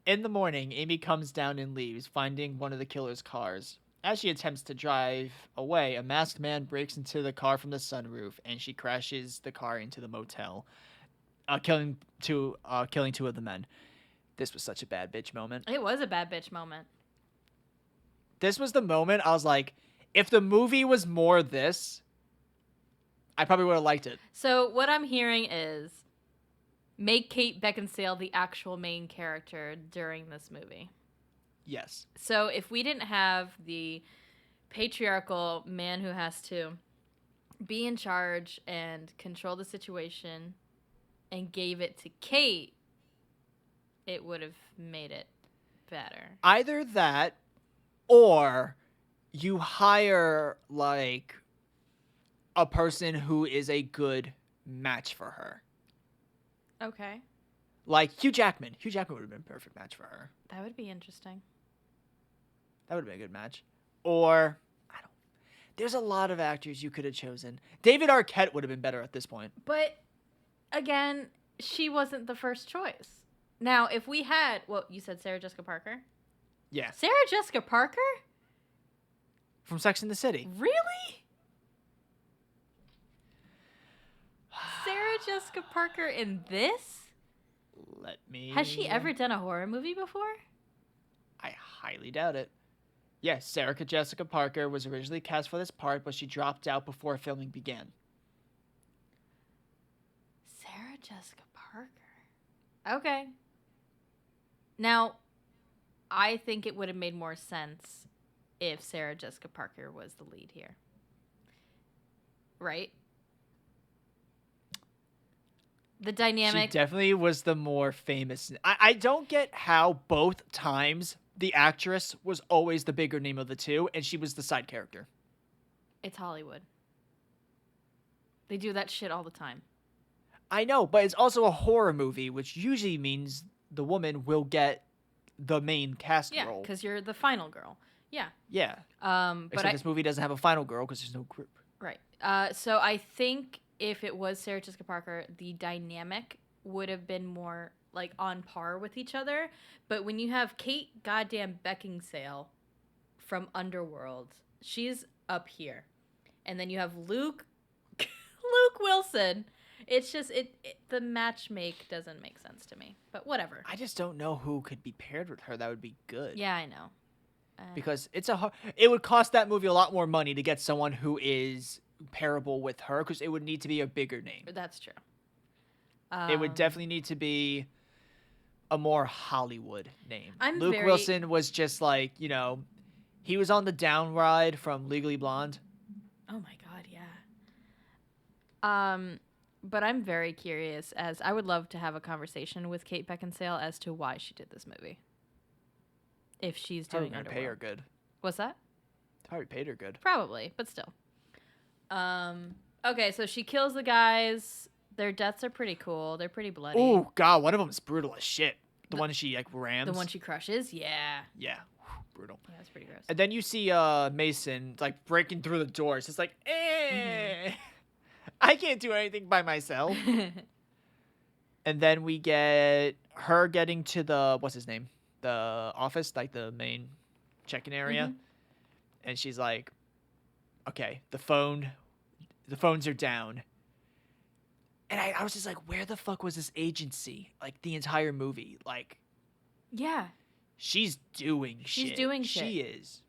In the morning, Amy comes down and leaves, finding one of the killer's cars. As she attempts to drive away, a masked man breaks into the car from the sunroof, and she crashes the car into the motel, killing two of the men. This was such a bad bitch moment. It was a bad bitch moment. This was the moment I was like, if the movie was more this, I probably would have liked it. So what I'm hearing is make Kate Beckinsale the actual main character during this movie. Yes. So if we didn't have the patriarchal man who has to be in charge and control the situation and gave it to Kate, it would have made it better. Either that, or you hire, like, a person who is a good match for her. Okay. Like Hugh Jackman. Hugh Jackman would have been a perfect match for her. That would be interesting. That would have been a good match. Or, there's a lot of actors you could have chosen. David Arquette would have been better at this point. But, again, she wasn't the first choice. Now, if we had, well, you said Sarah Jessica Parker? Yeah. Sarah Jessica Parker? From Sex and the City. Really? Sarah Jessica Parker in this? Let me... Has she ever done a horror movie before? I highly doubt it. Yes, Sarah Jessica Parker was originally cast for this part, but she dropped out before filming began. Sarah Jessica Parker. Okay. Now, I think it would have made more sense if Sarah Jessica Parker was the lead here. Right? The dynamic... She definitely was the more famous... I don't get how both times the actress was always the bigger name of the two, and she was the side character. It's Hollywood. They do that shit all the time. I know, but it's also a horror movie, which usually means the woman will get the main cast role. Yeah, because you're the final girl. Yeah. Yeah. Except this movie doesn't have a final girl because there's no group. Right. So I think if it was Sarah Jessica Parker, the dynamic would have been more like on par with each other. But when you have Kate goddamn Beckinsale from Underworld, she's up here, and then you have Luke Wilson. It's just the match doesn't make sense to me. But whatever. I just don't know who could be paired with her that would be good. Yeah, I know. Because it would cost that movie a lot more money to get someone who is pairable with her, because it would need to be a bigger name. That's true. It would definitely need to be a more Hollywood name. Luke Wilson was just like, he was on the down ride from Legally Blonde. Oh my God, yeah. But I'm very curious, as I would love to have a conversation with Kate Beckinsale as to why she did this movie. If she's doing Underworld. Underworld. Pay her good. What's that? Probably paid her good. Probably, but still. Okay, so she kills the guys. Their deaths are pretty cool. They're pretty bloody. Oh God, one of them is brutal as shit. The one she rams. The one she crushes? Yeah. Yeah. Brutal. Yeah, that's pretty gross. And then you see Mason breaking through the doors. It's like, I can't do anything by myself. And then we get her getting to the, what's his name? The office, the main check-in area. Mm-hmm. And she's like, okay, the phones are down. And I was just like, where the fuck was this agency? The entire movie. Yeah. She's doing shit. She's doing shit. She is.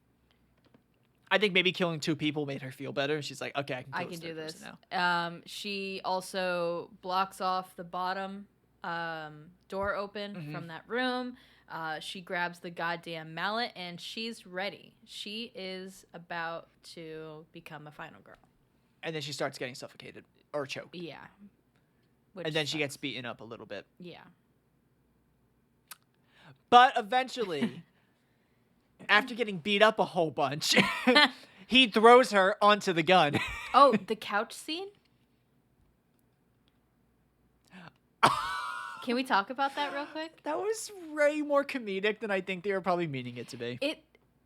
I think maybe killing 2 people made her feel better. She's like, okay, I can do this now. She also blocks off the bottom door open from that room. She grabs the goddamn mallet, and she's ready. She is about to become a final girl. And then she starts getting suffocated or choked. Yeah. And then she gets beaten up a little bit. Yeah. But eventually, after getting beat up a whole bunch, he throws her onto the gun. Oh, the couch scene? Can we talk about that real quick? That was way more comedic than I think they were probably meaning it to be.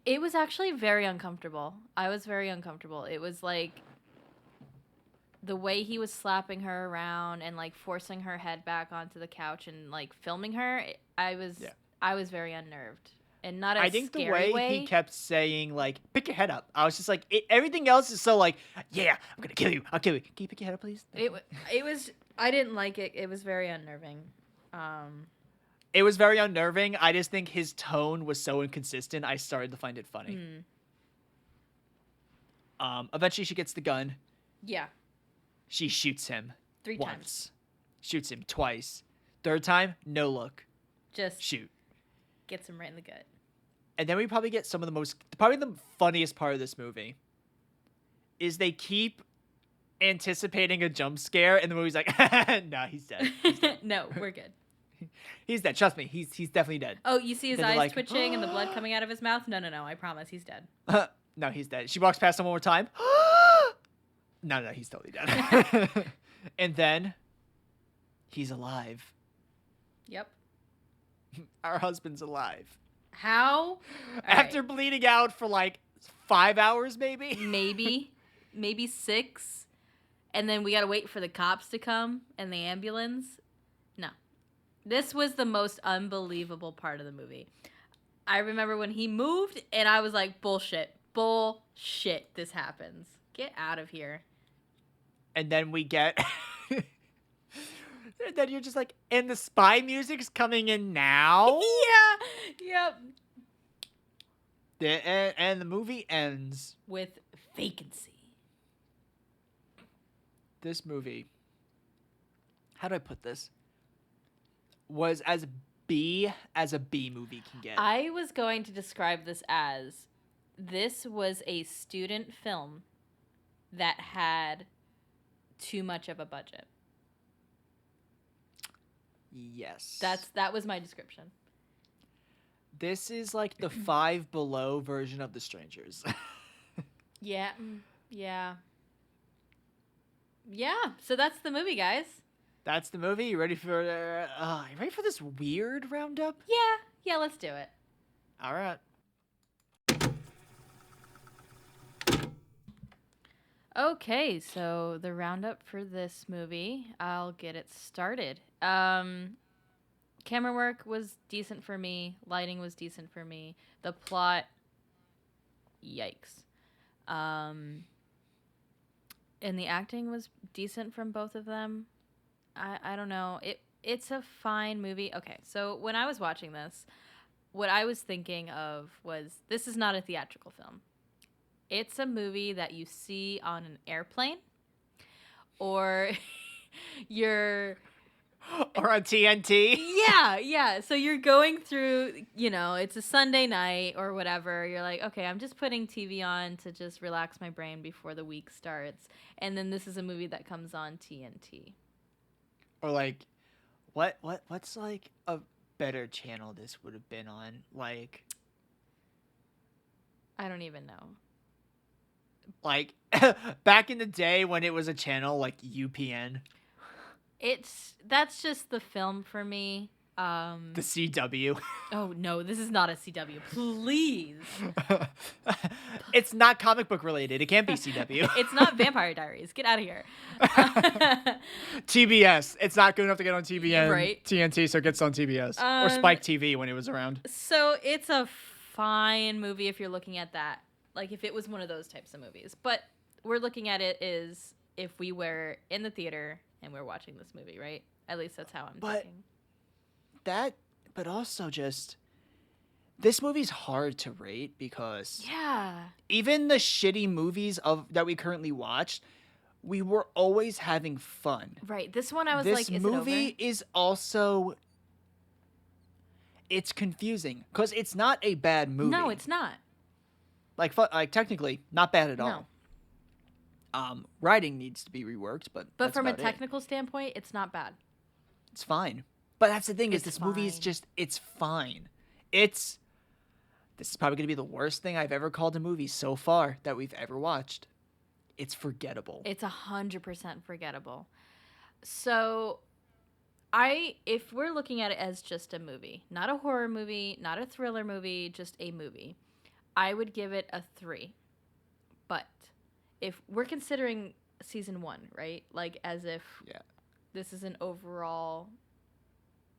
It was actually very uncomfortable. I was very uncomfortable. It was like the way he was slapping her around and like forcing her head back onto the couch and like filming her. Yeah. I was very unnerved, and not a I think the scary way he way. kept saying, like, pick your head up, I was just like, everything else is so, like, yeah, I'm going to kill you. I'll kill you. Can you pick your head up, please? It was. I didn't like it. It was very unnerving. It was very unnerving. I just think his tone was so inconsistent, I started to find it funny. Eventually, she gets the gun. Yeah. She shoots him 3 once. times. Shoots him twice. Third time, no look. Just Shoot. gets him right in the gut. And then we probably get probably the funniest part of this movie is they keep anticipating a jump scare, and the movie's like, nah, he's dead. He's dead. No, we're good. He's dead. Trust me, he's definitely dead. Oh, you see his Then they're eyes like, twitching and the blood coming out of his mouth? No, I promise he's dead. No, he's dead. She walks past him one more time. No, he's totally dead. And then he's alive. Yep. Our husband's alive. How? All After right. bleeding out for like 5 hours, maybe? Maybe 6. And then we got to wait for the cops to come and the ambulance. No. This was the most unbelievable part of the movie. I remember when he moved and I was like, bullshit, this happens. Get out of here. And then we get... And then you're just like, and the spy music's coming in now? Yeah. Yep. And the movie ends. With Vacancy. This movie, how do I put this? Was as B as a B movie can get. I was going to describe this was a student film that had too much of a budget. Yes. That was my description. This is like the Five Below version of The Strangers. Yeah. So that's the movie, guys. That's the movie. You ready for this weird roundup? Yeah, let's do it. All right. Okay, so the roundup for this movie, I'll get it started. Camera work was decent for me. Lighting was decent for me. The plot, yikes. And the acting was decent from both of them. I don't know. It's a fine movie. Okay, so when I was watching this, what I was thinking of was this is not a theatrical film. It's a movie that you see on an airplane or you're... Or on TNT. Yeah. So you're going through, it's a Sunday night or whatever. You're like, okay, I'm just putting TV on to just relax my brain before the week starts. And then this is a movie that comes on TNT. Or like, what's like a better channel this would have been on? Like, I don't even know. Like, back in the day when it was a channel like UPN. That's just the film for me. The CW. Oh no, this is not a CW. Please. It's not comic book related. It can't be CW. It's not Vampire Diaries. Get out of here. TBS. It's not good enough to get on TBN. Right. TNT, so it gets on TBS. Or Spike TV when it was around. So it's a fine movie if you're looking at that. Like if it was one of those types of movies. But we're looking at it as if we were in the theater and we're watching this movie, right? At least that's how I'm thinking. But also just, this movie's hard to rate because even the shitty movies that we currently watched, we were always having fun. Right. This one I was this like, is it movie over? is also, it's confusing because it's not a bad movie. No, it's not. Like technically, not bad at all. Writing needs to be reworked, but from a technical standpoint, it's not bad. It's fine. But that's the thing is this movie is just, it's fine. This is probably going to be the worst thing I've ever called a movie so far that we've ever watched. It's forgettable. It's 100% forgettable. So if we're looking at it as just a movie, not a horror movie, not a thriller movie, just a movie, I would give it a 3. But if we're considering season 1, right? Like as if this is an overall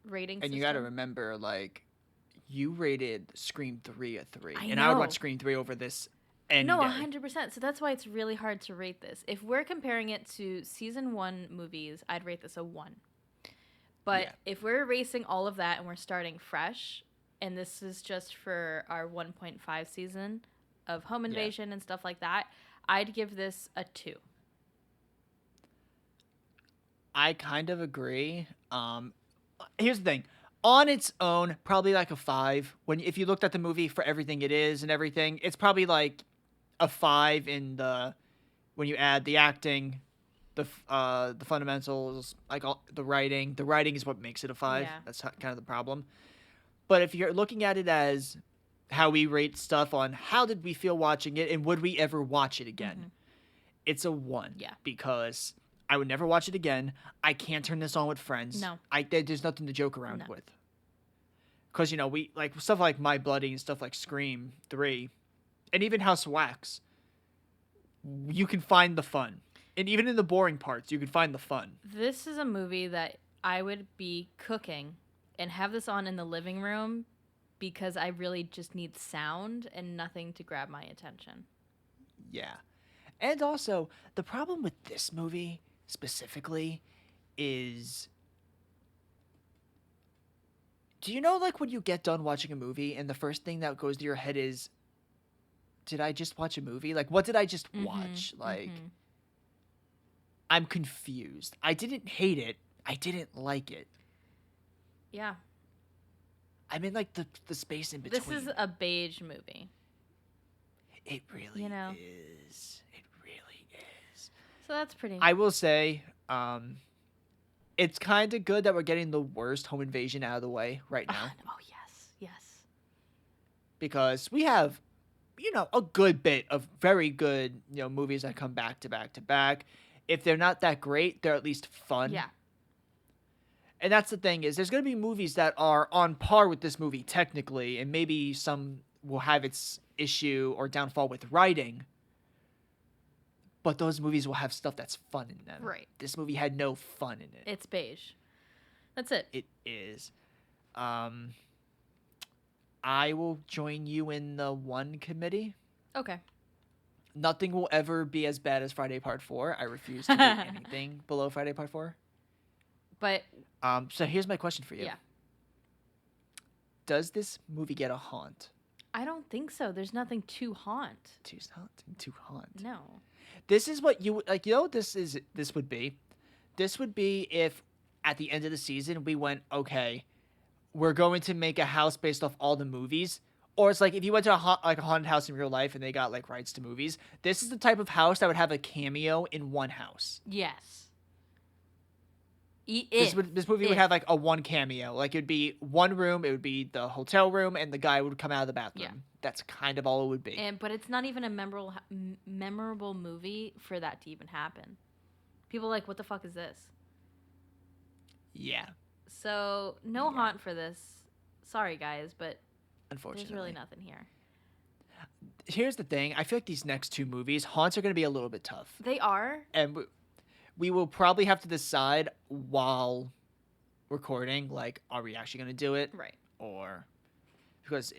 rating And system. you got to remember, like, you rated Scream 3 a 3. I And know. I would watch Scream 3 over this any No, day. 100%. So that's why it's really hard to rate this. If we're comparing it to season 1 movies, I'd rate this a 1. But if we're erasing all of that and we're starting fresh, and this is just for our 1.5 season of home invasion and stuff like that, I'd give this a 2. I kind of agree. Here's the thing. On its own, probably like a 5. If you looked at the movie for everything it is and everything, it's probably like a 5 in when you add the acting, the fundamentals, like all the writing. The writing is what makes it a 5. Yeah. That's kind of the problem. But if you're looking at it as how we rate stuff on how did we feel watching it and would we ever watch it again, it's a 1. Yeah. Because I would never watch it again. I can't turn this on with friends. No. There's nothing to joke around with. Because, we like stuff like My Bloody and stuff like Scream 3 and even House of Wax, you can find the fun. And even in the boring parts, you can find the fun. This is a movie that I would be cooking and have this on in the living room because I really just need sound and nothing to grab my attention. Yeah. And also, the problem with this movie specifically is, do you know, like, when you get done watching a movie and the first thing that goes to your head is, did I just watch a movie? Like, what did I just watch? Like, I'm confused. I didn't hate it. I didn't like it. Yeah. I'm in, like, the space in between. This is a beige movie. It really is. It really is. So that's pretty... I will say, it's kind of good that we're getting the worst home invasion out of the way right now. Oh, yes. Yes. Because we have, a good bit of very good, movies that come back to back to back. If they're not that great, they're at least fun. Yeah. And that's the thing is there's going to be movies that are on par with this movie technically, and maybe some will have its issue or downfall with writing. But those movies will have stuff that's fun in them. Right. This movie had no fun in it. It's beige. That's it. It is. I will join you in the 1 committee. Okay. Nothing will ever be as bad as Friday Part 4. I refuse to rate anything below Friday Part 4. But... so here's my question for you. Yeah. Does this movie get a haunt? I don't think so. There's nothing to haunt. There's nothing to haunt. No. This is what you like. What this would be. This would be if at the end of the season we went, okay, we're going to make a house based off all the movies. Or it's like if you went to a haunted house in real life and they got like rights to movies. This is the type of house that would have a cameo in one house. Yes. This movie would have like a 1 cameo. Like it would be 1 room. It would be the hotel room, and the guy would come out of the bathroom. Yeah. That's kind of all it would be. But it's not even a memorable movie for that to even happen. People are like, what the fuck is this? Yeah. So no haunt for this. Sorry guys, but unfortunately, there's really nothing here. Here's the thing. I feel like these next 2 movies, haunts are going to be a little bit tough. They are. And we will probably have to decide while recording, like, are we actually going to do it? Right. Or, because,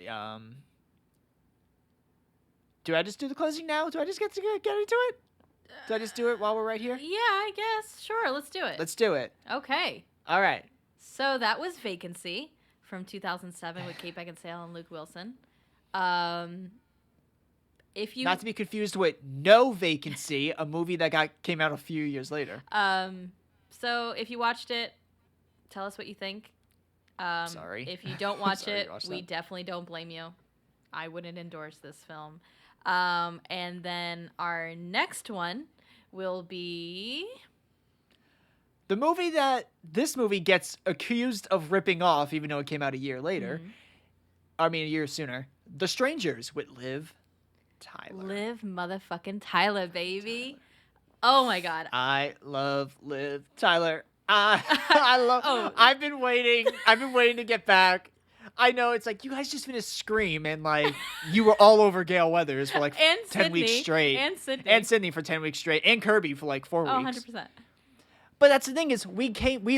do I just do the closing now? Do I just get into it? Do I just do it while we're right here? Yeah, I guess. Sure, let's do it. Let's do it. Okay. All right. So that was Vacancy from 2007 with Kate Beckinsale and Luke Wilson. If you not to be confused with No Vacancy, a movie that came out a few years later. So if you watched it, tell us what you think. Sorry. If you don't watch it, we definitely don't blame you. I wouldn't endorse this film. And then our next one will be the movie that this movie gets accused of ripping off, even though it came out a year later. I mean, a year sooner. The Strangers with Liv Tyler. Liv motherfucking Tyler, baby. Oh my God. I love Liv Tyler. I love. I've been waiting to get back. I know, it's like, you guys just finished Scream, and, like, you were all over Gale Weathers for, like, And 10 weeks Sydney. straight. And Sydney. And Sydney for 10 weeks straight. And Kirby for, like, 4 Oh, weeks. 100%. But that's the thing is, we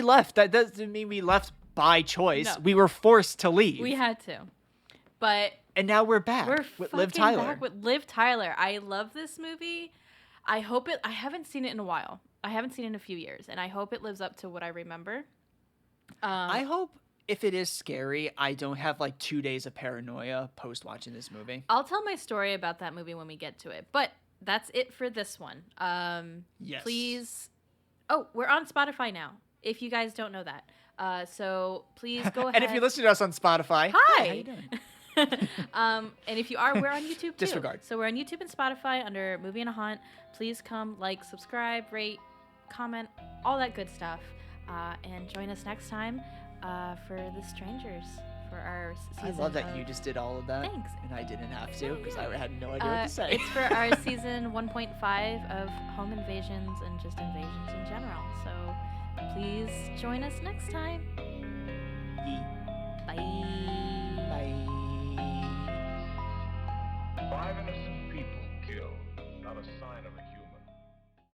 left. That doesn't mean we left by choice. No. We were forced to leave. We had to. But and now we're back we're with Liv Tyler. back with Liv Tyler. I love this movie. I haven't seen it in a while. I haven't seen it in a few years, and I hope it lives up to what I remember. I hope if it is scary, I don't have like 2 days of paranoia post watching this movie. I'll tell my story about that movie when we get to it. But that's it for this one. Yes. Please. Oh, we're on Spotify now. If you guys don't know that, so please go ahead. And if you listen to us on Spotify, hi. how you doing? And if you are, we're on YouTube too. Disregard. So we're on YouTube and Spotify under Movie and a Haunt. Please come, like, subscribe, rate, comment, all that good stuff. And join us next time for The Strangers for our season. I love that you just did all of that. Thanks. And I didn't have to because I had no idea what to say. It's for our season 1.5 of home invasions and just invasions in general. So please join us next time. Yeet.